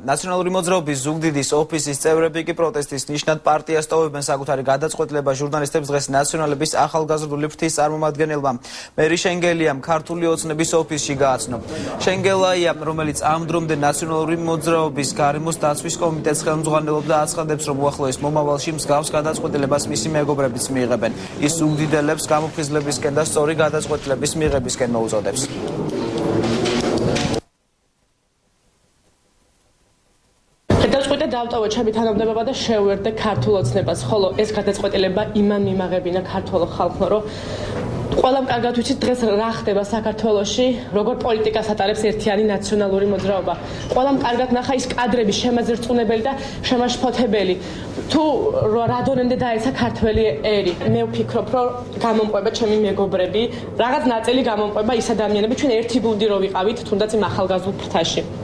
ნაციონალური მოძრაობის ზუგდიდის ოფისის წევრები კი პროტესტის ნიშნად პარტიას ტოვებენ საკუთარი გადაწყვეტილება ჟურნალისტებს დღეს ნაციონალების ახალგაზრდული ფრთის წარმომადგენელმა მერი შენგელიამ ქართული ოცნების ოფისში გააცნო. შენგელაია, რომელიც ამ დრომდე ნაციონალური მოძრაობის გარემოს დაცვის კომიტეტს ხელმძღვანელობდა, აცხადებს, რომ უახლოეს მომავალში მსგავს გადაწყვეტილებას მისი მეგობრებიც მიიღებენ. ის ზუგდიდელებს გამოფხიზლებისკენ და სწორი გადაწყვეტილების მიღებისკენ მოუწოდებს. გადაწყვეტა დავტოვო ჩემი თანამდებობა და შევერდე ქართულ ოცნებას, ხოლო ეს გადაწყვეტილება იმან მიმაღებინა ქართულ ხალხმა, რომ ყველამ კარგად ვიცით დღეს რა ხდება საქართველოში, როგორ პოლიტიკას ატარებს ერთიანი ნაციონალური მოძრაობა. ყველამ კარგად ნახა ის კადრები შემაძრწუნებელი და შემაშფოთებელი. თუ რა დონემდე დაეცა ქართველი ერი. მე ვფიქრობ, რომ გამომყვება ჩემი მეგობრები, რაღაც ნაწილი გამომყვება ის ადამიანები, ჩვენ ერთი გუნდი რო ვიყავით, თუნდაც იმ ახალგაზრდულ ფრთაში.